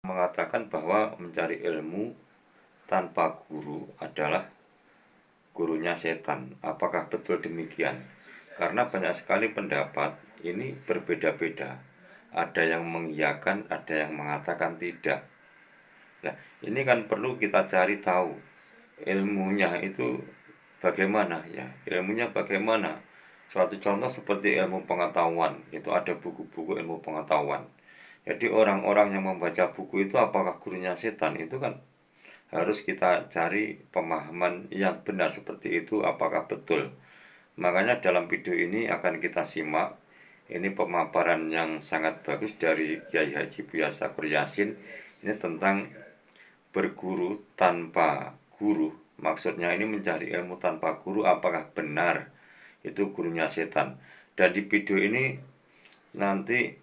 mengatakan bahwa mencari ilmu tanpa guru adalah gurunya setan. Apakah betul demikian? Karena banyak sekali pendapat ini berbeda-beda. Ada yang mengiyakan, ada yang mengatakan tidak. Nah, ini kan perlu kita cari tahu ilmunya itu bagaimana ya. Ilmunya bagaimana? Suatu contoh seperti ilmu pengetahuan, itu ada buku-buku ilmu pengetahuan. Jadi orang-orang yang membaca buku itu apakah gurunya setan? Itu kan harus kita cari pemahaman yang benar seperti itu, apakah betul. Makanya dalam video ini akan kita simak. Ini pemaparan yang sangat bagus dari Kiai Haji Buya Sakur Yasin. Ini tentang berguru tanpa guru. Maksudnya ini mencari ilmu tanpa guru, apakah benar itu gurunya setan. Dan di video ini nanti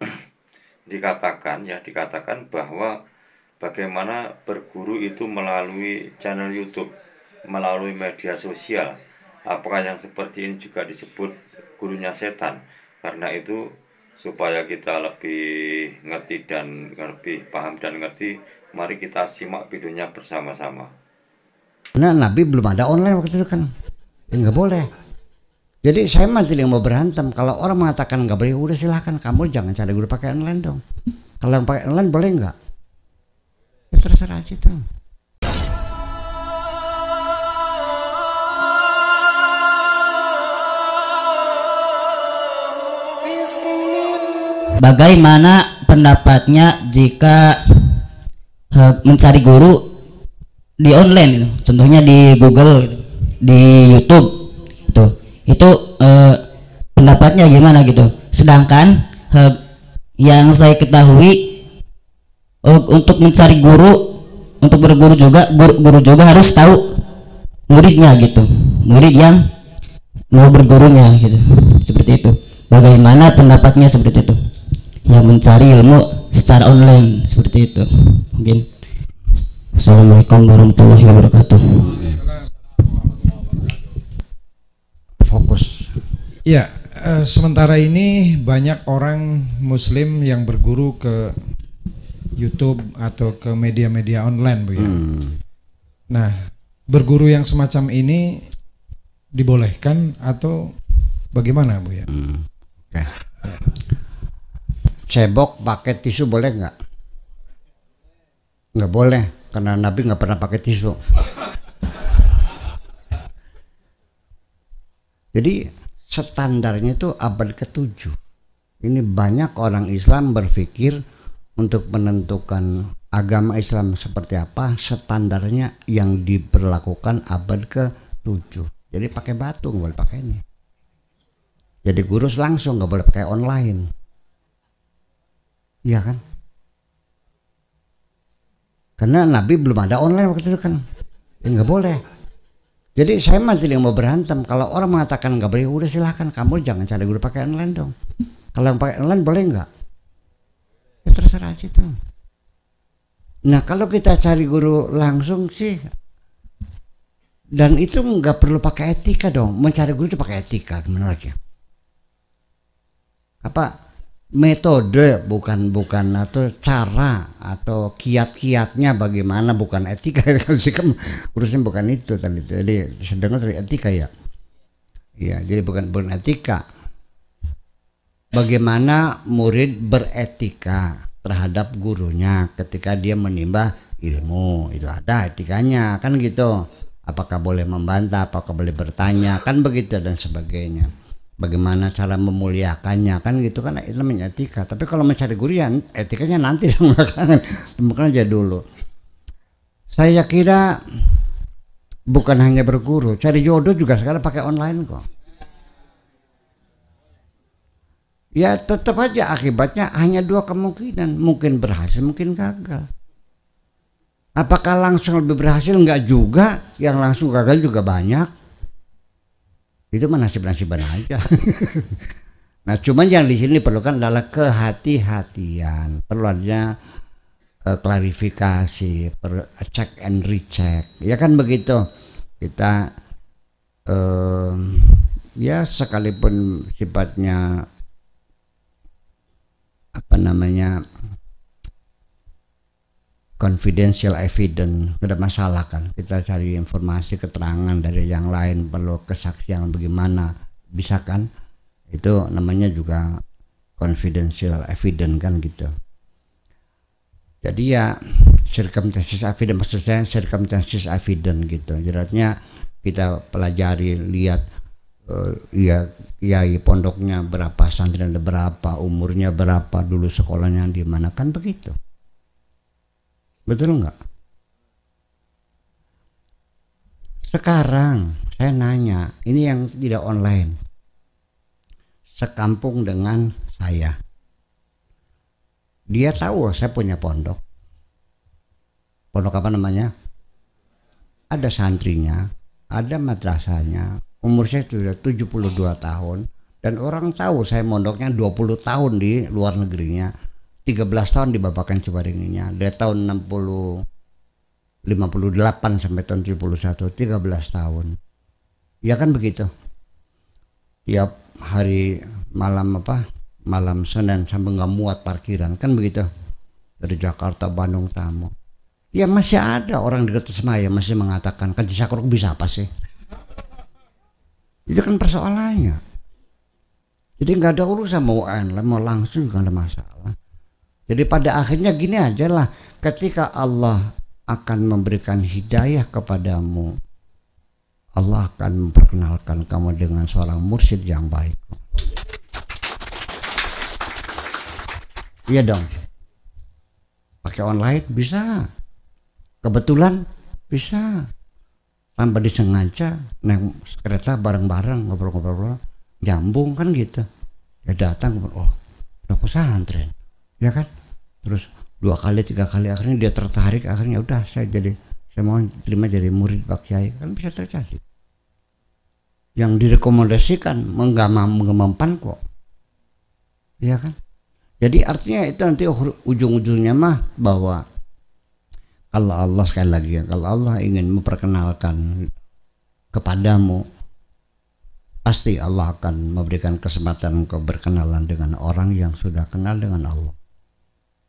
dikatakan bahwa bagaimana berguru itu melalui channel YouTube, melalui media sosial. Apakah yang seperti ini juga disebut gurunya setan? Karena itu supaya kita lebih ngerti dan lebih paham dan ngerti, mari kita simak videonya bersama-sama. Nah, Nabi belum ada online waktu itu kan, ya, nggak boleh. Jadi saya mah tidak mau berantem. Kalau orang mengatakan nggak boleh, udah silahkan. Kamu jangan cari guru pakai online dong. Kalau yang pakai online boleh nggak? Ya terserah aja tuh. Bagaimana pendapatnya jika mencari guru di online gitu. Contohnya di Google gitu, di YouTube gitu. Itu pendapatnya gimana gitu. Sedangkan yang saya ketahui untuk mencari guru, untuk berguru juga, guru juga harus tahu muridnya gitu, murid yang mau bergurunya gitu. Seperti itu. Bagaimana pendapatnya seperti itu, yang mencari ilmu secara online seperti itu. Mungkin. Assalamualaikum warahmatullahi wabarakatuh. Fokus. Ya, sementara ini banyak orang Muslim yang berguru ke YouTube atau ke media-media online, Bu ya. Nah, berguru yang semacam ini dibolehkan atau bagaimana, Bu ya? Oke. Cebok pakai tisu boleh nggak? Nggak boleh, karena Nabi nggak pernah pakai tisu. Jadi standarnya itu abad ke-7. Ini banyak orang Islam berpikir untuk menentukan agama Islam seperti apa, standarnya yang diberlakukan abad ke-7. Jadi pakai batu, nggak boleh pakai ini. Jadi gurus langsung, nggak boleh pakai online. Iya kan? Karena Nabi belum ada online waktu itu kan, ya, nggak boleh. Jadi saya mah tidak mau berantem. Kalau orang mengatakan nggak boleh, udah silahkan. Kamu jangan cari guru pakai online dong. Kalau yang pakai online boleh nggak? Ya terserah aja tuh. Nah kalau kita cari guru langsung sih, dan itu nggak perlu pakai etika dong. Mencari guru itu pakai etika, gimana lagi? Apa? Metode bukan atau cara atau kiat-kiatnya bagaimana, bukan etika. Etika urusnya bukan itu tadi. Jadi sedangkan dari etika ya. Ya, jadi bukan etika. Bagaimana murid beretika terhadap gurunya ketika dia menimba ilmu, itu ada etikanya kan gitu. Apakah boleh membantah, apakah boleh bertanya, kan begitu dan sebagainya. Bagaimana cara memuliakannya kan gitu kan, itu namanya etika. Tapi kalau mencari guru ya etikanya nanti belakangan, bukan aja dulu. Saya kira bukan hanya berguru, cari jodoh juga sekarang pakai online kok. Ya tetap aja akibatnya hanya dua kemungkinan, mungkin berhasil mungkin gagal. Apakah langsung lebih berhasil? Enggak juga, yang langsung gagal juga banyak. Itu mah nasib-nasiban aja. Nah, cuman yang di sini diperlukan adalah kehati-hatian, perlu adanya klarifikasi, check and recheck. Ya kan begitu. Kita ya sekalipun sifatnya apa namanya confidential evidence, tidak masalah kan, kita cari informasi keterangan dari yang lain, perlu kesaksian bagaimana, bisa kan, itu namanya juga confidential evidence kan gitu. Jadi ya circumstances evidence, maksud saya circumstances evidence gitu, jelasnya kita pelajari, lihat ya kiai pondoknya berapa, santri berapa, umurnya berapa, dulu sekolahnya di mana, kan begitu. Betul enggak? Sekarang saya nanya, ini yang tidak online, sekampung dengan saya, dia tahu saya punya pondok apa namanya, ada santrinya, ada madrasahnya, umur saya sudah 72 tahun, dan orang tahu saya mondoknya 20 tahun di luar negerinya, 13 tahun di Babakan Cibaringnya, dari tahun 58 sampai tahun 71, 13 tahun. Ya kan begitu. Tiap hari malam Senin sampai nggak muat parkiran, kan begitu. Dari Jakarta, Bandung, Tamu. Ya masih ada orang di atas Semaya masih mengatakan, Kaji Sakruk bisa apa sih? Itu kan persoalannya. Jadi nggak ada urusan mau online, mau langsung nggak ada masalah. Jadi pada akhirnya gini aja lah, ketika Allah akan memberikan hidayah kepadamu, Allah akan memperkenalkan kamu dengan seorang mursyid yang baik. Iya dong. Pakai online bisa. Kebetulan bisa. Tanpa disengaja naik kereta bareng-bareng ngobrol-ngobrol, nyambung kan gitu. Ya datang, oh udah pesantren. Ya kan, terus 2 kali 3 kali akhirnya dia tertarik, akhirnya udah saya mau terima jadi murid Pak Kiai, kan bisa terjadi. Yang direkomendasikan mengemampan kok, ya kan. Jadi artinya itu nanti ujung-ujungnya mah bahwa kalau Allah, sekali lagi ya, kalau Allah ingin memperkenalkan kepadamu, pasti Allah akan memberikan kesempatan untuk berkenalan dengan orang yang sudah kenal dengan Allah.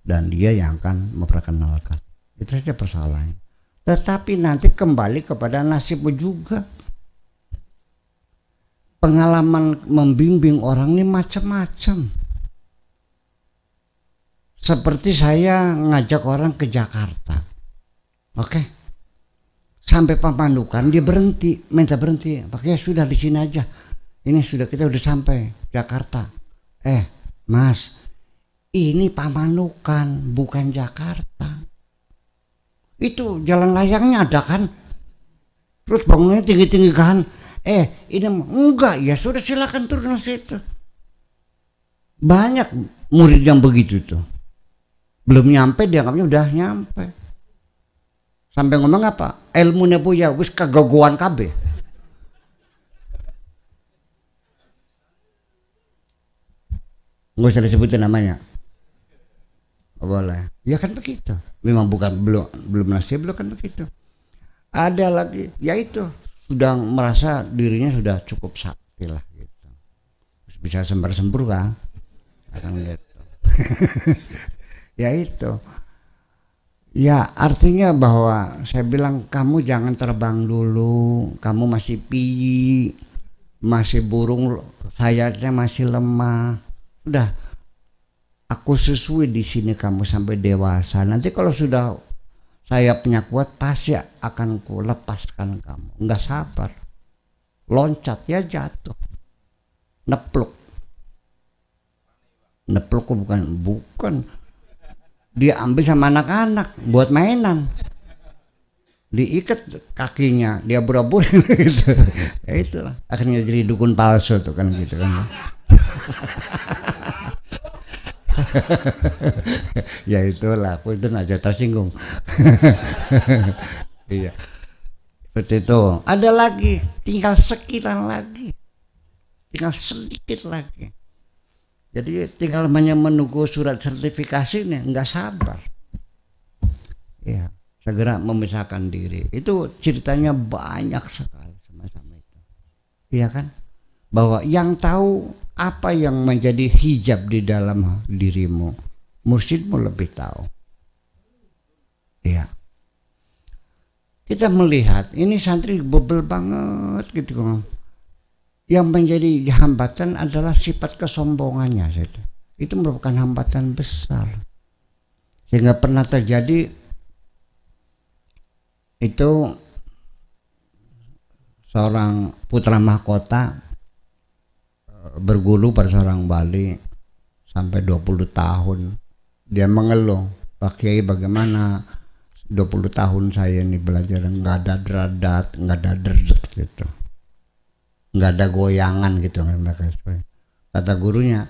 Dan dia yang akan memperkenalkan. Itu saja persoalannya. Tetapi nanti kembali kepada nasibmu juga. Pengalaman membimbing orang ini macam-macam. Seperti saya ngajak orang ke Jakarta. Oke. Sampai Pamanukan dia berhenti, minta berhenti. Pakai sudah di sini aja. Ini sudah, kita udah sampai Jakarta. Mas, ini Pamanukan, bukan Jakarta. Itu jalan layangnya ada kan? Terus bangunnya tinggi-tinggi kan? Ini enggak, ya sudah silakan turun situ. Banyak murid yang begitu tuh. Belum nyampe dianggapnya udah nyampe. Sampai ngomong apa? Ilmunya buya wis kegogoan kabeh. Nggak usah disebutin namanya. Boleh. Ya kan begitu. Memang belum nasib, belum kan begitu. Ada lagi, yaitu sudah merasa dirinya sudah cukup sakti lah gitu. Bisa sembur-sembur kan? Akan gitu. Ya itu. Ya artinya bahwa saya bilang kamu jangan terbang dulu, kamu masih piyi, masih burung, sayapnya masih lemah. Udah, aku susui di sini kamu sampai dewasa. Nanti kalau sudah sayapnya kuat pasti akan ku lepaskan kamu. Enggak sabar, loncat ya jatuh, nepluk bukan. Dia ambil sama anak-anak buat mainan, diikat kakinya, dia pura-pura gitu. Ya itulah akhirnya jadi dukun palsu tuh kan gitu kan. Ya itulah, aku itu aja tersinggung. Iya, seperti itu. Ada lagi, tinggal sekian lagi, tinggal sedikit lagi. Jadi tinggal hanya menunggu surat sertifikasi nih, nggak sabar. Ya, segera memisahkan diri. Itu ceritanya banyak sekali sama-sama itu. Iya kan? Bahwa yang tahu apa yang menjadi hijab di dalam dirimu, mursyidmu lebih tahu. kita melihat ini santri bebel banget gitu. Yang menjadi hambatan adalah sifat kesombongannya. Itu merupakan hambatan besar. Sehingga pernah terjadi itu seorang putra mahkota berguru pada seorang wali sampai 20 tahun. Dia mengeluh, Pak Kiai bagaimana 20 tahun saya ini belajar nggak ada deradat, nggak ada derdet gitu, nggak ada goyangan gitu. Kata gurunya,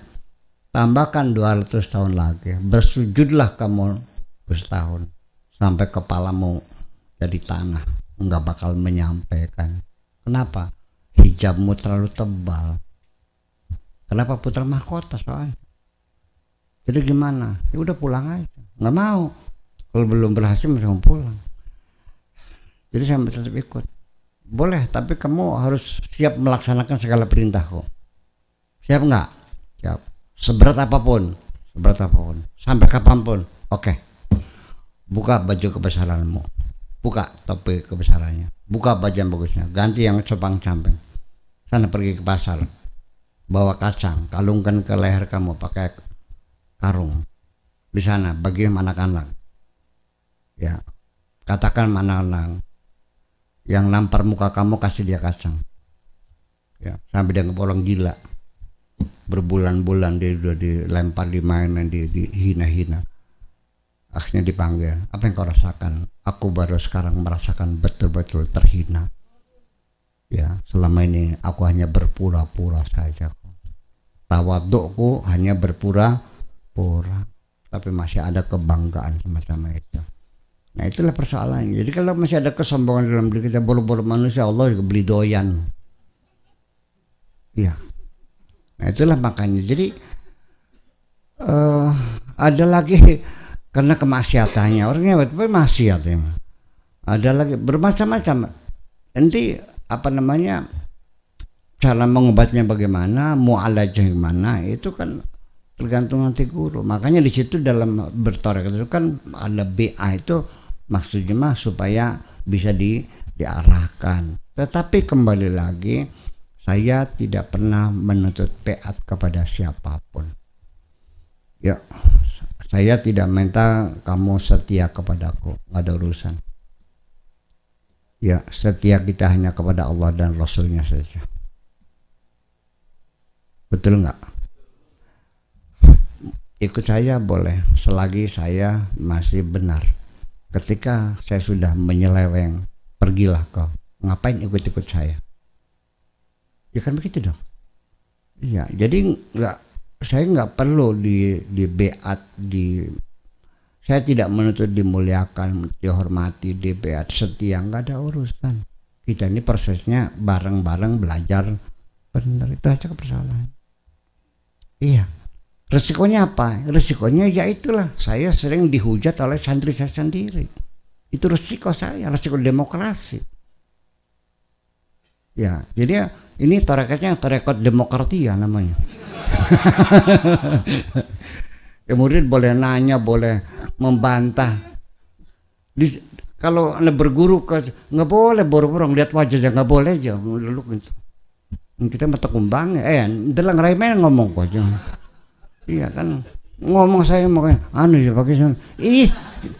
tambahkan 200 tahun lagi, bersujudlah kamu setahun sampai kepalamu jadi tanah, nggak bakal menyampaikan. Kenapa? Hijabmu terlalu tebal. Kenapa putra mahkota soalnya? Jadi gimana? Ya udah pulang aja. Nggak mau. Kalau belum berhasil masih mau pulang. Jadi saya tetap ikut. Boleh, tapi kamu harus siap melaksanakan segala perintahku. Siap nggak? Siap. Seberat apapun, sampai kapanpun. Oke. Buka baju kebesaranmu. Buka topi kebesarannya. Buka baju yang bagusnya. Ganti yang compang-camping. Sana pergi ke pasar. Bawa kacang, kalungkan ke leher kamu pakai karung. Di sana bagi anak-anak. Ya, katakan anak-anak yang nampar muka kamu kasih dia kacang. Ya, sampai dia orang gila. Berbulan-bulan dia udah dilempar, dimainan, dihina-hina. Akhirnya dipanggil. Apa yang kau rasakan? Aku baru sekarang merasakan betul-betul terhina. Ya, selama ini aku hanya berpura-pura saja. Tawadukku hanya berpura-pura, tapi masih ada kebanggaan semacam itu. Nah, itulah persoalannya. Jadi kalau masih ada kesombongan dalam diri kita, boro-boro manusia, Allah juga beli doyan. Iya. Nah, itulah makanya. Jadi ada lagi karena kemaksiatannya, orangnya betul maksiat ya. Ada lagi bermacam-macam. Nanti apa namanya, cara mengobatnya bagaimana, mu'alajah gimana, itu kan tergantung nanti guru. Makanya di situ dalam bertarekat itu kan ada BA, itu maksudnya mah supaya bisa diarahkan. Tetapi kembali lagi, saya tidak pernah menuntut PA kepada siapapun. Ya, saya tidak minta kamu setia kepadaku, nggak ada urusan. Ya, setia kita hanya kepada Allah dan Rasulnya saja. Betul nggak? Ikut saya boleh selagi saya masih benar. Ketika saya sudah menyeleweng, pergilah kau. Ngapain ikut-ikut saya? Ya kan begitu dong. Iya, jadi saya nggak perlu di beat, saya tidak menuntut dimuliakan, dihormati, di beat, setia, nggak ada urusan. Kita ini prosesnya bareng-bareng belajar benar, itu aja persoalan. Iya. Resikonya apa? Resikonya ya itulah, saya sering dihujat oleh santri saya sendiri. Itu resiko saya, resiko demokrasi. Ya, jadi ini tarekatnya tarekat demokratia namanya. Ya, murid boleh nanya, boleh membantah. Kalau anda berguru nggak boleh boro-boro lihat wajahnya, nggak boleh aja. Dulu gitu. Kita mata kumbang dalam remeh ngomong kok aja. Iya kan, ngomong saya makanya ya pakai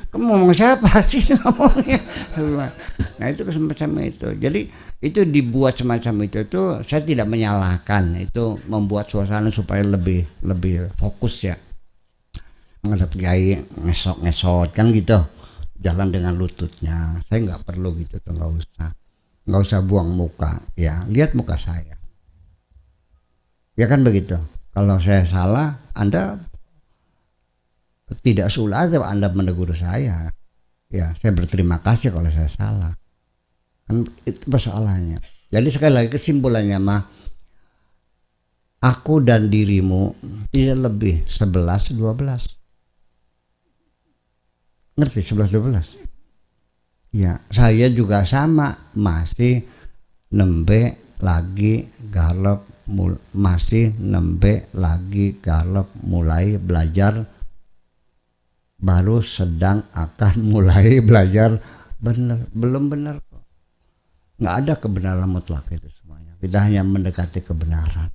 kamu ngomong siapa sih ngomongnya? Nah, itu semacam itu. Jadi itu dibuat semacam itu saya tidak menyalahkan, itu membuat suasana supaya lebih fokus ya. Menghadap kiai ngesot kan gitu, jalan dengan lututnya. Saya nggak perlu gitu tuh, nggak usah buang muka ya, lihat muka saya ya kan begitu. Kalau saya salah, Anda tidak sulah Anda menegur saya. Ya, saya berterima kasih kalau saya salah. Kan itu persoalannya. Jadi sekali lagi kesimpulannya mah, aku dan dirimu tidak lebih 11-12. Ngerti 11-12? Ya, saya juga sama, masih nembe lagi galop, masih nembe lagi galop, mulai belajar, baru sedang akan mulai belajar benar, belum benar kok. Nggak ada kebenaran mutlak itu semuanya. Kita hanya mendekati kebenaran.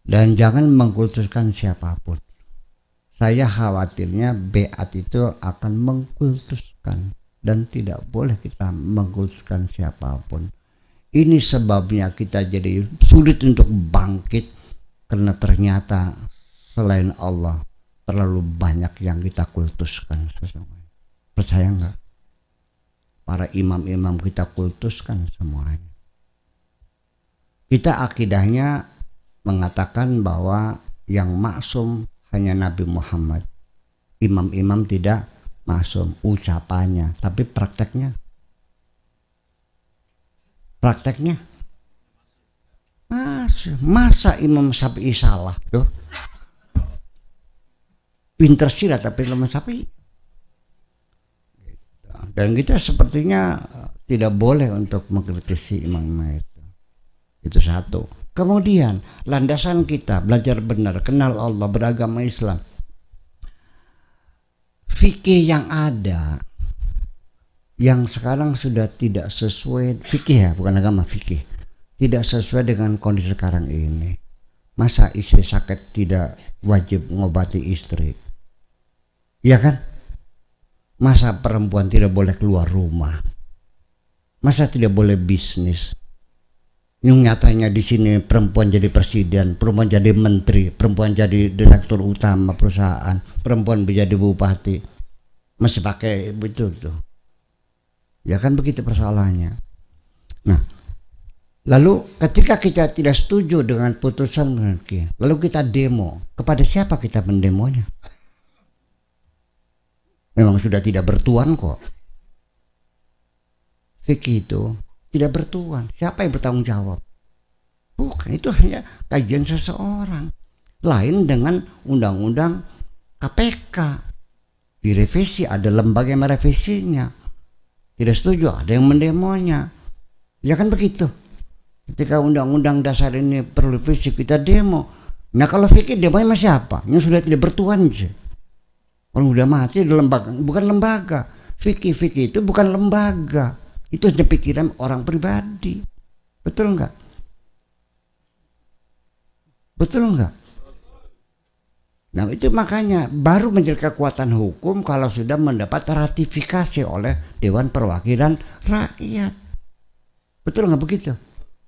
Dan jangan mengkultuskan siapapun. Saya khawatirnya beat itu akan mengkultuskan, dan tidak boleh kita mengkultuskan siapapun. Ini sebabnya kita jadi sulit untuk bangkit, karena ternyata selain Allah terlalu banyak yang kita kultuskan sesungguhnya. Percaya nggak? Para imam-imam kita kultuskan semuanya. Kita akidahnya mengatakan bahwa yang maksum hanya Nabi Muhammad. Imam-imam tidak maksum, ucapannya, tapi prakteknya masa Imam Syafi'i salah tuh? Pinter silat tapi Imam Syafi'i. Dan kita sepertinya tidak boleh untuk mengkritisi imam itu. Itu satu. Kemudian landasan kita belajar benar, kenal Allah, beragama Islam. Fikih yang ada, yang sekarang sudah tidak sesuai, fikih ya, bukan agama, fikih, tidak sesuai dengan kondisi sekarang ini. Masa istri sakit tidak wajib mengobati istri? Iya kan? Masa perempuan tidak boleh keluar rumah? Masa tidak boleh bisnis? Yang nyatanya di sini perempuan jadi presiden, perempuan jadi menteri, perempuan jadi direktur utama perusahaan, perempuan menjadi bupati, masih pakai begitu tuh. Ya kan begitu persoalannya. Nah, lalu ketika kita tidak setuju dengan putusan hakim, lalu kita demo, kepada siapa kita mendemonya? Memang sudah tidak bertuan kok. Fikih itu tidak bertuan. Siapa yang bertanggung jawab? Bukan, itu hanya kajian seseorang. Lain dengan undang-undang KPK. Direvisi, ada lembaga yang merevisinya. Tidak setuju, ada yang mendemonya. Ya kan begitu. Ketika undang-undang dasar ini perlu revisi, kita demo. Nah kalau fikih demonya masih apa? Yang sudah tidak bertuan sih. Kalau udah mati di lembaga, bukan lembaga. Fikih itu bukan lembaga. Itu hanya pikiran orang pribadi. Betul enggak? Betul enggak? Nah itu makanya baru menjadi kekuatan hukum kalau sudah mendapat ratifikasi oleh Dewan Perwakilan Rakyat. Betul enggak begitu?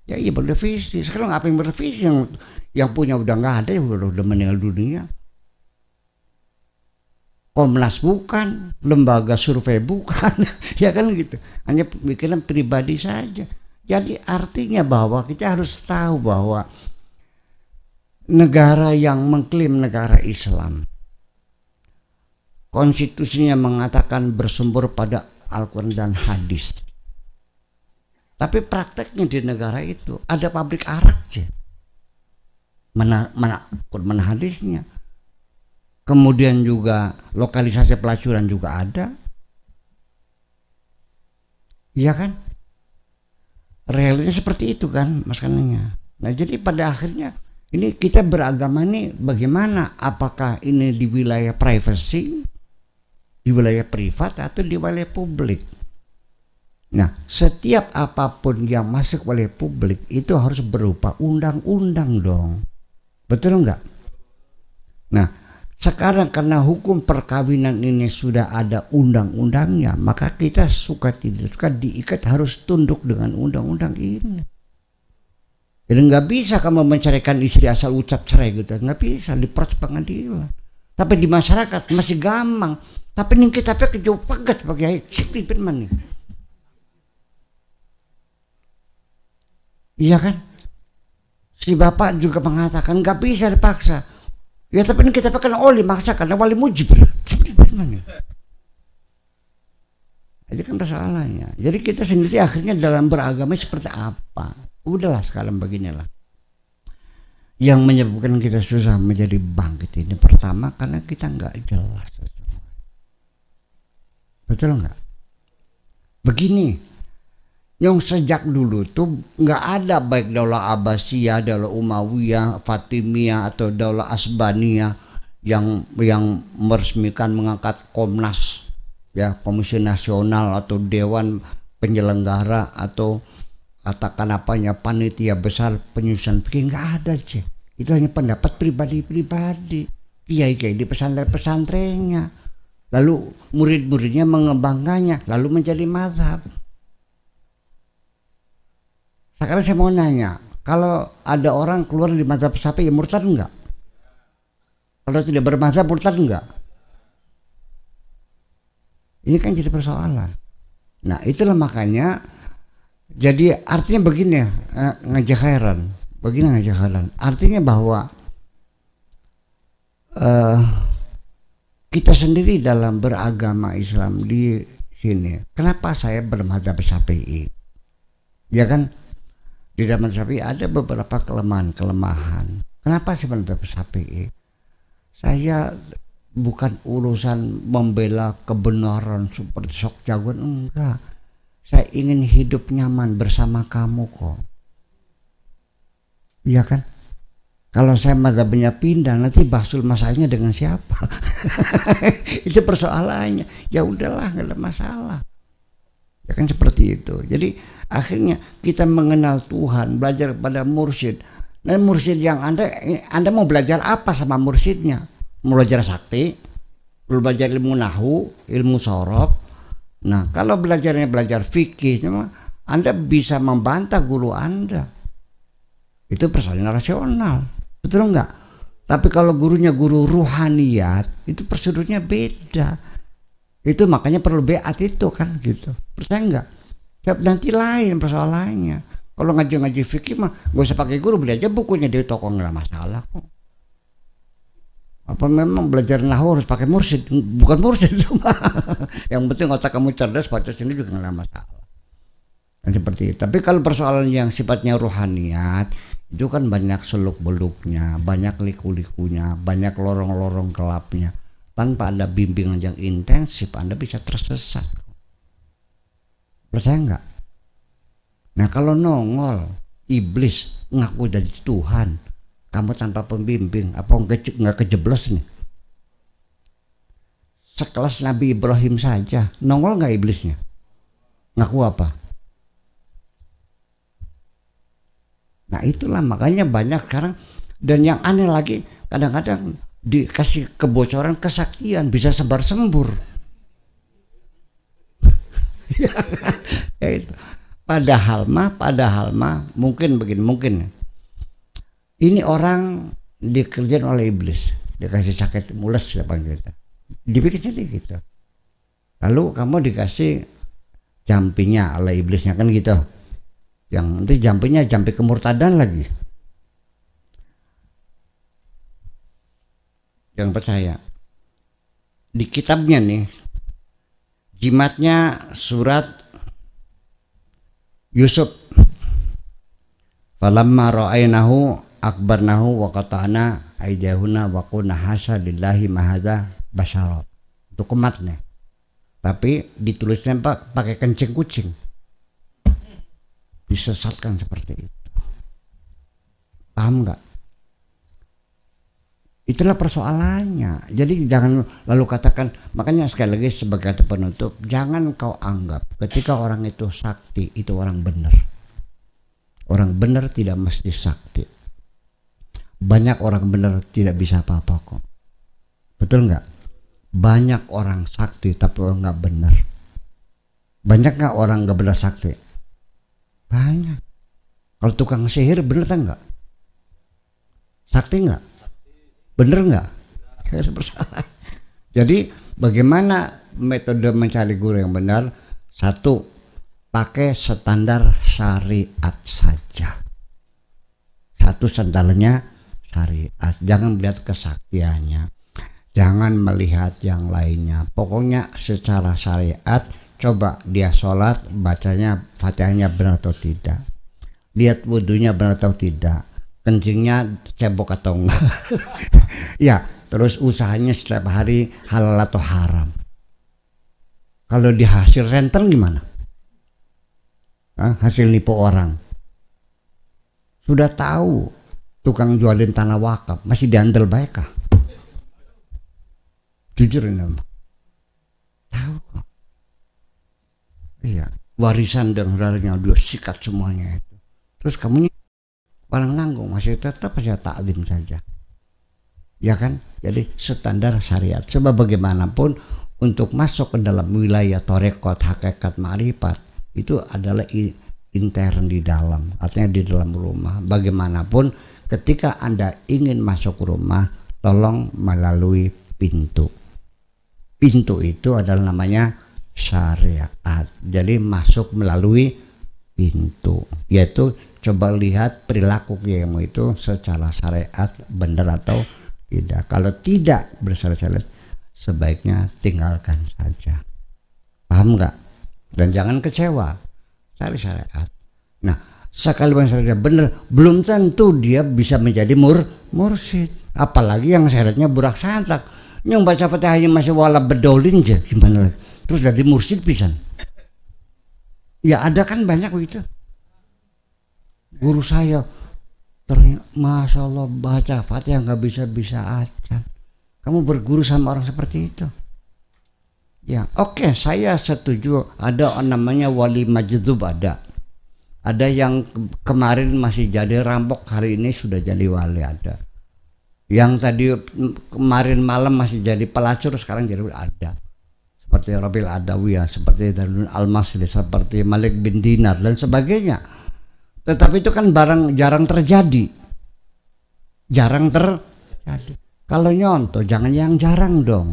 Ya iya berrevisi. Sekarang apa yang berrevisi? Yang punya udah nggak ada, yang udah meninggal dunia. Komnas bukan, lembaga survei bukan, ya kan gitu. Hanya pemikiran pribadi saja. Jadi artinya bahwa kita harus tahu bahwa negara yang mengklaim negara Islam, konstitusinya mengatakan bersumber pada Al-Quran dan hadis. Tapi prakteknya di negara itu ada pabrik arak sih. Mana hadisnya. Kemudian juga lokalisasi pelacuran juga ada. Iya kan? Realnya seperti itu kan Mas Kananya. Nah jadi pada akhirnya ini kita beragama ini bagaimana? Apakah ini di wilayah privacy, di wilayah privat, atau di wilayah publik? Nah setiap apapun yang masuk wilayah publik itu harus berupa undang-undang dong. Betul enggak? Nah sekarang karena hukum perkawinan ini sudah ada undang-undangnya, maka kita suka tidak suka diikat harus tunduk dengan undang-undang ini. Jadi nggak bisa kamu menceraikan istri asal ucap cerai gitu, nggak bisa, diproses pengadilan. Tapi di masyarakat masih gampang. Tapi nih kita pakai jauh pegat sebagai sipil firman nih. Iya kan? Si bapak juga mengatakan nggak bisa dipaksa. Ya tapi ini kita pakai oli maksa karena wali mujib. Itu kan persoalannya. Jadi kita sendiri akhirnya dalam beragama seperti apa? Udahlah sekalian beginilah. Yang menyebabkan kita susah menjadi bangkit ini pertama karena kita nggak jelas. Betul nggak? Begini. Yang sejak dulu tuh nggak ada baik Daulah Abbasiyah, Daulah Umayyah, Fatimiyah atau Daulah Asbaniyah yang meresmikan mengangkat Komnas ya komisi nasional atau dewan penyelenggara atau katakan apanya panitia besar penyusunan fikih, nggak ada sih. Itu hanya pendapat pribadi-pribadi kiai-kiai di pesantren-pesantrennya, lalu murid-muridnya mengembangkannya lalu menjadi mazhab. Sekarang saya mau nanya, kalau ada orang keluar di mazhab Syafi'i murtad enggak? Kalau tidak bermazhab murtad enggak? Ini kan jadi persoalan. Nah itulah makanya, jadi artinya begini ya, ngajak heran. Begini ngajak heran. Artinya bahwa kita sendiri dalam beragama Islam di sini, kenapa saya bermadzhab Syafi'i? Ya kan, di dalam Syafi'i ada beberapa kelemahan. Kenapa saya bermadzhab Syafi'i? Saya bukan urusan membela kebenaran seperti sok jagoan, enggak. Saya ingin hidup nyaman bersama kamu kok. Iya kan? Kalau saya mazhabnya pindah, nanti bahsul masalahnya dengan siapa? Itu persoalannya. Ya udahlah, nggak ada masalah. Ya kan seperti itu. Jadi akhirnya kita mengenal Tuhan, belajar pada mursyid. Dan mursyid yang Anda mau belajar apa sama mursyidnya? Mau belajar sakti, mau belajar ilmu nahu, ilmu sorof. Nah, kalau belajarnya belajar fikih, Anda bisa membantah guru Anda. Itu persoalan rasional, betul enggak? Tapi kalau gurunya guru ruhaniyat, itu prosedurnya beda. Itu makanya perlu beat itu kan gitu. Percaya enggak? Nanti lain persoalannya. Kalau ngaji fikih mah gak usah pakai guru, beli aja bukunya di toko, nggak masalah kok. Apa memang belajar nahu harus pakai mursyid? Bukan mursyid itu mah. Yang penting otak kamu cerdas, baca sini juga nggak masalah. Kan seperti itu. Tapi kalau persoalan yang sifatnya ruhaniyat, itu kan banyak seluk beluknya, banyak liku-likunya, banyak lorong-lorong gelapnya. Tanpa ada bimbingan yang intensif, Anda bisa tersesat. Percaya nggak? Nah kalau nongol iblis ngaku jadi Tuhan, kamu tanpa pembimbing, apa nggak kejeblos nih? Sekelas Nabi Ibrahim saja, nongol nggak iblisnya? Ngaku apa? Nah itulah makanya banyak sekarang, dan yang aneh lagi kadang-kadang dikasih kebocoran kesaktian bisa sebar sembur. Ya itu. Padahal mah mungkin begini, mungkin ini orang dikerjain oleh iblis, dikasih sakit mules siapa gitu, dibikin jadi gitu. Lalu kamu dikasih jampinya oleh iblisnya kan gitu. Yang nanti jampinya jampi kemurtadan lagi. Yang percaya di kitabnya nih, jimatnya surat Yusuf, falamma ra'ainahu akbarnahu wa qata'na aydahuna wa qulna hasya lillahi mahadza basyara. Itu kematnya. Tapi ditulisnya pakai kencing kucing. Disesatkan seperti itu. Paham nggak? Itulah persoalannya. Jadi jangan lalu katakan, makanya sekali lagi sebagai penutup, jangan kau anggap ketika orang itu sakti itu orang benar. Orang benar tidak mesti sakti. Banyak orang benar tidak bisa apa-apa kok. Betul nggak? Banyak orang sakti tapi orang nggak benar. Banyak nggak orang nggak benar sakti? Banyak. Kalau tukang sihir bener kan nggak? Sakti nggak? Bener nggak? Jadi bagaimana metode mencari guru yang benar? Satu, pakai standar syariat saja. Satu standarnya syariat. Jangan melihat kesaktiannya. Jangan melihat yang lainnya. Pokoknya secara syariat. Coba dia sholat, bacanya fatihahnya benar atau tidak, lihat wudhunya benar atau tidak, kencingnya cebok atau enggak. Ya, terus usahanya setiap hari halal atau haram. Kalau di hasil rental gimana? Hasil nipu orang. Sudah tahu tukang jualin tanah wakaf masih diandel baik kah? Jujur ini, tahu kok. ya warisan dan saudara dia sikat semuanya itu. Terus kamu orang nanggung masih tetap saja taklim saja, ya kan? Jadi standar syariat. Sebab bagaimanapun untuk masuk ke dalam wilayah torekot hakikat ma'rifat itu adalah intern di dalam, artinya di dalam rumah. Bagaimanapun ketika Anda ingin masuk rumah, tolong melalui pintu. Pintu itu adalah namanya syariat. Jadi masuk melalui pintu, yaitu coba lihat perilaku kiaimu itu secara syariat benar atau tidak. Kalau tidak bersyariat, sebaiknya tinggalkan saja. Paham nggak? Dan jangan kecewa, cari syariat. Nah, sekalipun syariatnya benar, belum tentu dia bisa menjadi mursyid. Apalagi yang syaratnya burak santak. Yang baca Fatihahnya masih wala bedolin aja, gimana lagi? Terus jadi mursyid pisan. Ya ada kan banyak begitu. Guru saya ternyata Masya Allah baca Fatihah nggak bisa aja. Kamu berguru sama orang seperti itu. Ya oke, saya setuju. Ada namanya wali majdub, ada yang kemarin masih jadi rampok, hari ini sudah jadi wali, ada yang tadi kemarin malam masih jadi pelacur, sekarang jadi ada. Seperti Rabil Adawiyah, seperti Darul Al-Masri, seperti Malik bin Dinar dan sebagainya. Tetapi itu kan barang jarang terjadi. Kalau nyontoh jangan yang jarang dong.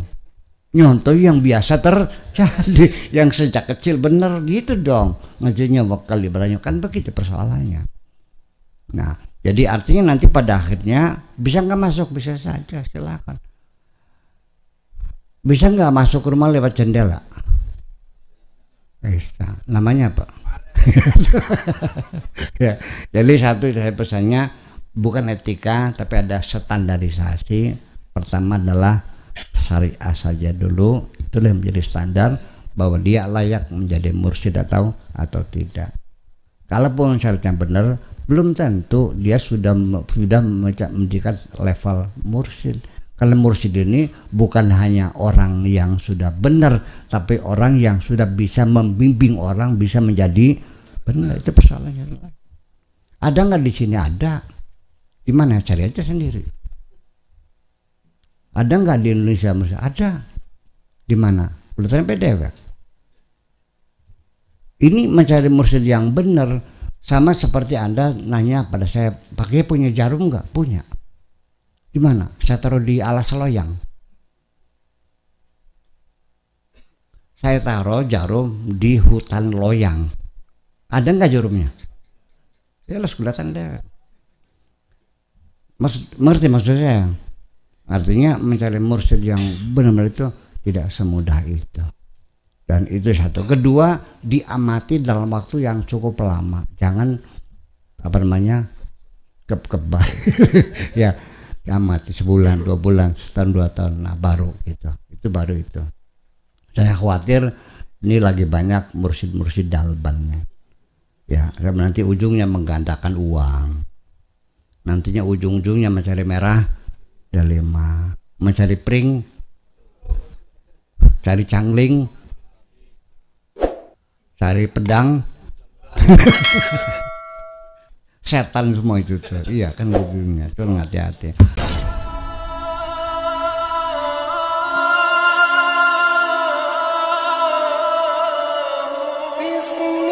Nyontoh yang biasa terjadi, yang sejak kecil bener gitu dong. Ngajinya wakal ibaratnya kan begitu persoalannya. Nah, jadi artinya nanti pada akhirnya bisa nggak masuk, bisa saja, silakan. Bisa nggak masuk rumah lewat jendela? Bisa. Namanya apa? Ya, jadi satu saya pesannya bukan etika tapi ada standarisasi. Pertama adalah syariah saja dulu, itulah yang menjadi standar bahwa dia layak menjadi mursyid atau tidak. Kalaupun syaratnya benar, belum tentu dia sudah mencapai level mursyid. Kalau mursyid ini bukan hanya orang yang sudah benar, tapi orang yang sudah bisa membimbing orang bisa menjadi benar. Itu persoalannya. Ada nggak di sini? Ada. Di mana? Cari aja sendiri. Ada nggak di Indonesia? Ada. Di mana? Peletaran PDF ya? Ini mencari mursyid yang benar sama seperti Anda nanya pada saya, pakai punya jarum nggak? Punya. Di mana? Saya taruh di alas loyang. Saya taruh jarum di hutan loyang. Ada nggak jarumnya? Ya harus kelihatan deh. Mengerti maksud saya? Artinya mencari mursyid yang benar-benar itu tidak semudah itu. Dan itu satu. Kedua, diamati dalam waktu yang cukup lama. Jangan kebal. Ya, diamati sebulan, 2 bulan, setahun, 2 tahun. Nah, baru gitu. Itu baru itu. Saya khawatir ini lagi banyak mursyid dalbannya. Ya, karena nanti ujungnya menggandakan uang. Nantinya ujung-ujungnya mencari merah delima, mencari pring, cari cangling, cari pedang. Setan semua itu tuh. Iya kan ujungnya. Tuh hati-hati. Bismillah.